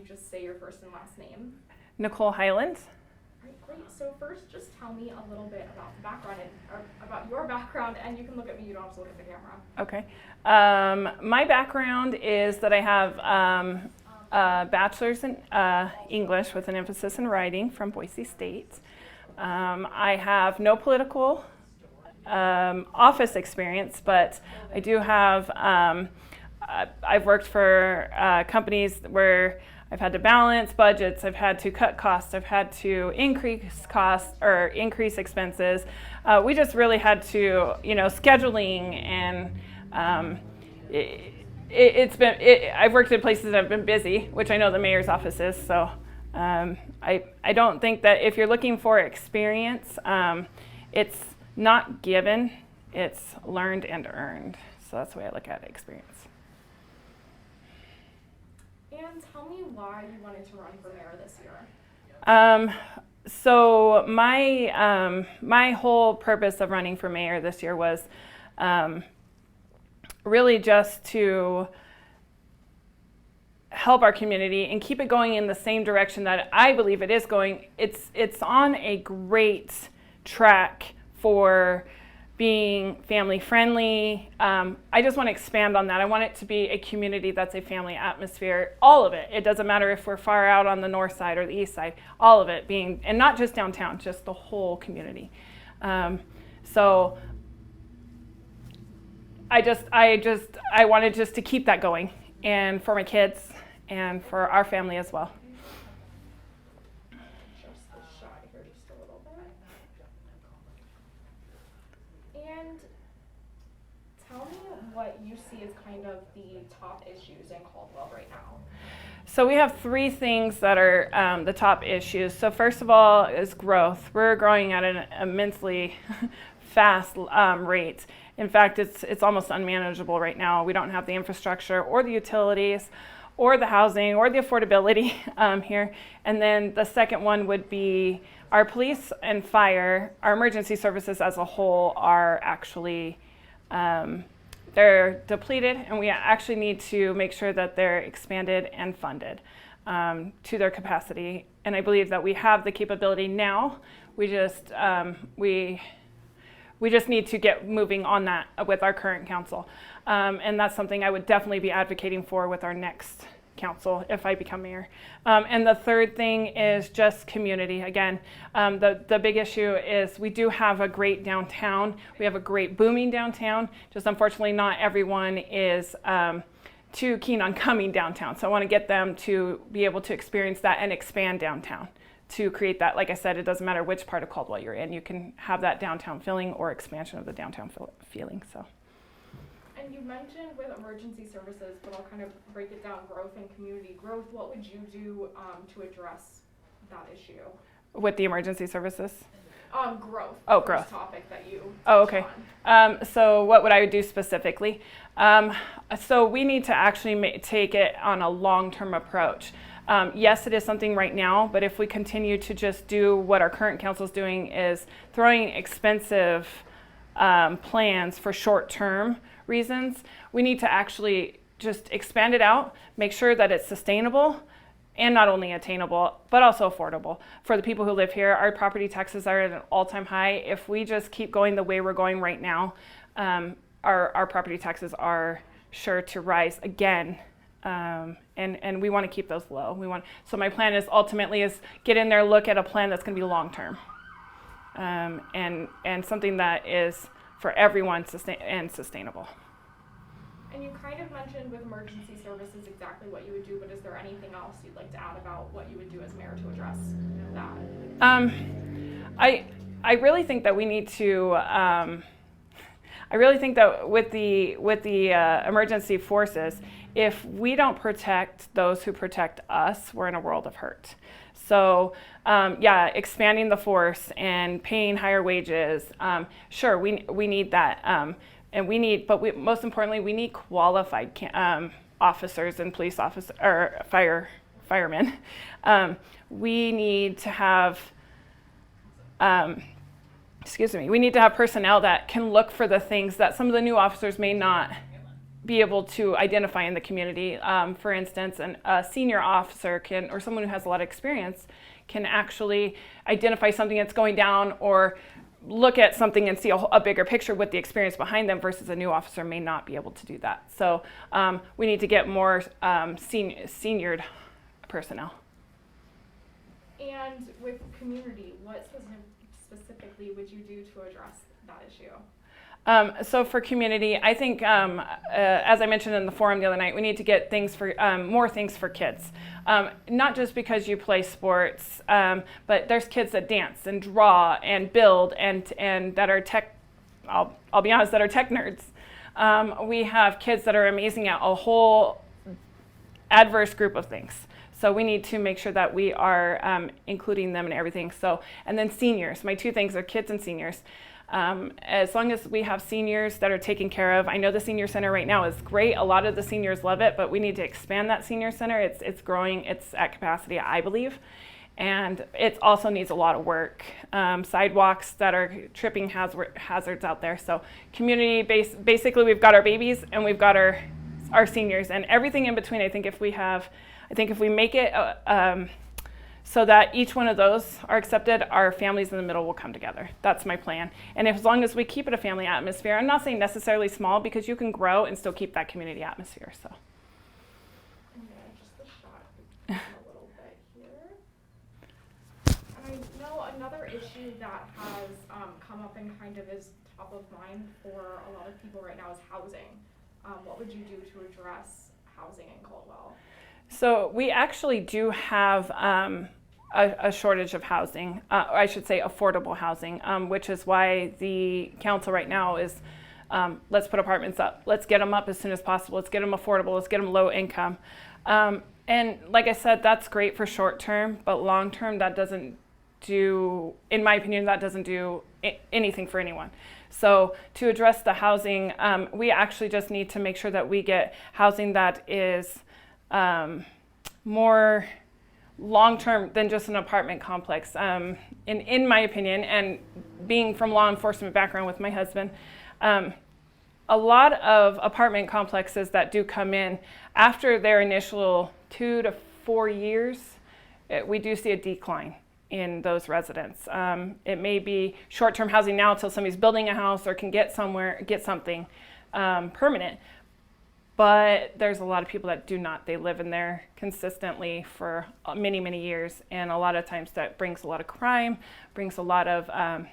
just say your first and last name? Nicole Hyland. All right, great. So first, just tell me a little bit about the background or about your background, and you can look at me. You don't have to look at the camera. Okay. My background is that I have a bachelor's in English with an emphasis in writing from Boise State. I have no political office experience, but I do have, I've worked for companies where I've had to balance budgets, I've had to cut costs, I've had to increase costs or increase expenses. We just really had to, scheduling and I've worked in places that have been busy, which I know the mayor's office is, so I don't think that if you're looking for experience, it's not given, it's learned and earned. So that's the way I look at experience. And tell me why you wanted to run for mayor this year. So my whole purpose of running for mayor this year was really just to help our community and keep it going in the same direction that I believe it is going. It's on a great track for being family friendly. I just want to expand on that. I want it to be a community that's a family atmosphere, all of it. It doesn't matter if we're far out on the north side or the east side, all of it being, and not just downtown, just the whole community. So I wanted just to keep that going, and for my kids and for our family as well. And tell me what you see as kind of the top issues in Caldwell right now. So we have three things that are the top issues. So first of all is growth. We're growing at an immensely fast rate. In fact, it's almost unmanageable right now. We don't have the infrastructure or the utilities or the housing or the affordability here. And then the second one would be our police and fire, our emergency services as a whole are actually, they're depleted, and we actually need to make sure that they're expanded and funded to their capacity. And I believe that we have the capability now. We just need to get moving on that with our current council. And that's something I would definitely be advocating for with our next council if I become mayor. And the third thing is just community. Again, the big issue is we do have a great downtown. We have a great booming downtown. Just unfortunately not everyone is too keen on coming downtown. So I want to get them to be able to experience that and expand downtown to create that. Like I said, it doesn't matter which part of Caldwell you're in. You can have that downtown feeling or expansion of the downtown feeling. So. And you mentioned with emergency services, but I'll kind of break it down, growth and community growth. What would you do to address that issue? With the emergency services? Growth. Oh, growth. Topic that you okay. So what would I do specifically? So we need to actually take it on a long-term approach. Yes, it is something right now, but if we continue to just do what our current council is doing, is throwing expensive plans for short-term reasons, we need to actually just expand it out, make sure that it's sustainable and not only attainable, but also affordable for the people who live here. Our property taxes are at an all-time high. If we just keep going the way we're going right now, our property taxes are sure to rise again. And we want to keep those low. So my plan is ultimately is get in there, look at a plan that's going to be long-term, and something that is for everyone and sustainable. And you kind of mentioned with emergency services exactly what you would do, but is there anything else you'd like to add about what you would do as mayor to address that? I really think that we need to. I really think that with the emergency forces, if we don't protect those who protect us, we're in a world of hurt. So expanding the force and paying higher wages, sure, we need that, most importantly, we need qualified officers and police officers or firemen. We need to have, we need to have personnel that can look for the things that some of the new officers may not be able to identify in the community. For instance, a senior officer can, or someone who has a lot of experience, can actually identify something that's going down or look at something and see a bigger picture with the experience behind them versus a new officer may not be able to do that. So we need to get more seniored personnel. And with community, what specifically would you do to address that issue? So for community, I think, as I mentioned in the forum the other night, we need to get things for more things for kids. Not just because you play sports, but there's kids that dance and draw and build and that are tech. I'll be honest, that are tech nerds. We have kids that are amazing at a whole adverse group of things. So we need to make sure that we are including them in everything. So, and then seniors. My two things are kids and seniors. As long as we have seniors that are taken care of, I know the senior center right now is great. A lot of the seniors love it, but we need to expand that senior center. It's growing. It's at capacity, I believe. And it also needs a lot of work. Sidewalks that are tripping hazards out there. So community basically we've got our babies and we've got our seniors and everything in between. I think if we make it so that each one of those are accepted, our families in the middle will come together. That's my plan. And as long as we keep it a family atmosphere, I'm not saying necessarily small because you can grow and still keep that community atmosphere. So. I'm gonna adjust the shot a little bit here. And I know another issue that has come up and kind of is top of mind for a lot of people right now is housing. What would you do to address housing in Caldwell? So we actually do have a shortage of housing, I should say affordable housing, which is why the council right now is let's put apartments up. Let's get them up as soon as possible. Let's get them affordable. Let's get them low income. And like I said, that's great for short term, but long term that doesn't do, in my opinion, that doesn't do anything for anyone. So to address the housing, we actually just need to make sure that we get housing that is more long-term than just an apartment complex. In my opinion, and being from law enforcement background with my husband, a lot of apartment complexes that do come in after their initial 2 to 4 years, we do see a decline in those residents. It may be short-term housing now until somebody's building a house or can get something permanent. But there's a lot of people that do not. They live in there consistently for many, many years. And a lot of times that brings a lot of crime, brings a lot of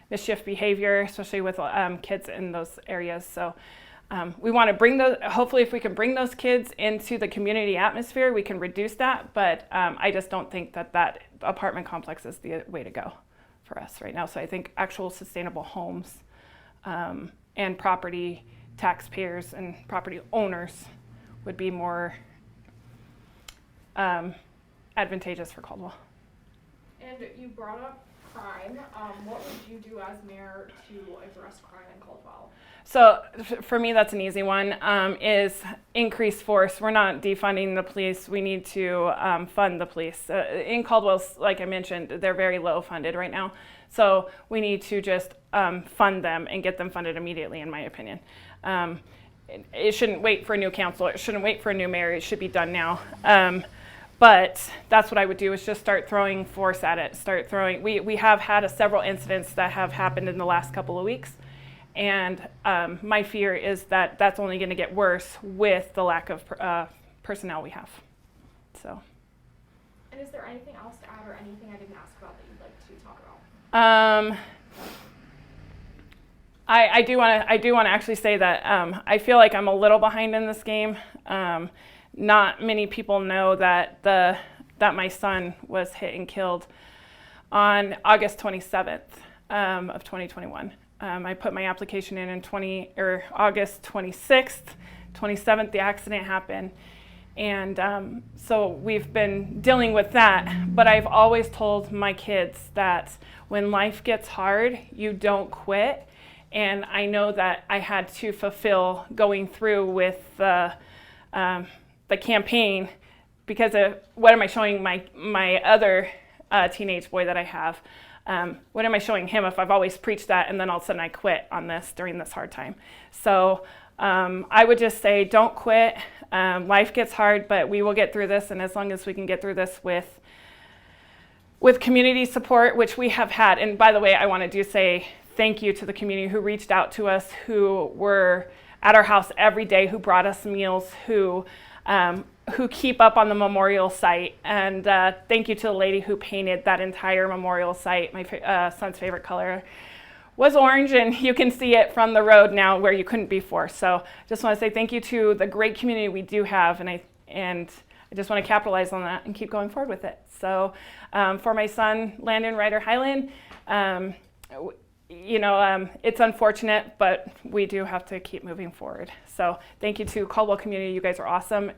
mischief behavior, especially with kids in those areas. So we want to bring those, hopefully if we can bring those kids into the community atmosphere, we can reduce that. But I just don't think that apartment complex is the way to go for us right now. So I think actual sustainable homes and property taxpayers and property owners would be more advantageous for Caldwell. And you brought up crime. What would you do as mayor to address crime in Caldwell? So for me, that's an easy one, is increase force. We're not defunding the police. We need to fund the police. In Caldwell, like I mentioned, they're very low funded right now. So we need to just fund them and get them funded immediately, in my opinion. It shouldn't wait for a new council. It shouldn't wait for a new mayor. It should be done now. But that's what I would do, is just start throwing force at it. We have had several incidents that have happened in the last couple of weeks. And my fear is that that's only going to get worse with the lack of personnel we have. So. And is there anything else to add or anything I didn't ask about that you'd like to talk about? I do want to actually say that I feel like I'm a little behind in this game. Not many people know that my son was hit and killed on August 27th of 2021. I put my application in August 26th, 27th. The accident happened, and so we've been dealing with that. But I've always told my kids that when life gets hard, you don't quit. And I know that I had to fulfill going through with the campaign, because of what am I showing my other teenage boy that I have? What am I showing him if I've always preached that and then all of a sudden I quit on this during this hard time? So I would just say don't quit. Life gets hard, but we will get through this, and as long as we can get through this with community support, which we have had. And by the way, I want to say thank you to the community who reached out to us, who were at our house every day, who brought us meals, who keep up on the memorial site. And thank you to the lady who painted that entire memorial site. My son's favorite color was orange, and you can see it from the road now where you couldn't before. So just want to say thank you to the great community we do have, and I just want to capitalize on that and keep going forward with it. So for my son, Landon Ryder Hyland, it's unfortunate, but we do have to keep moving forward. So thank you to Caldwell community. You guys are awesome.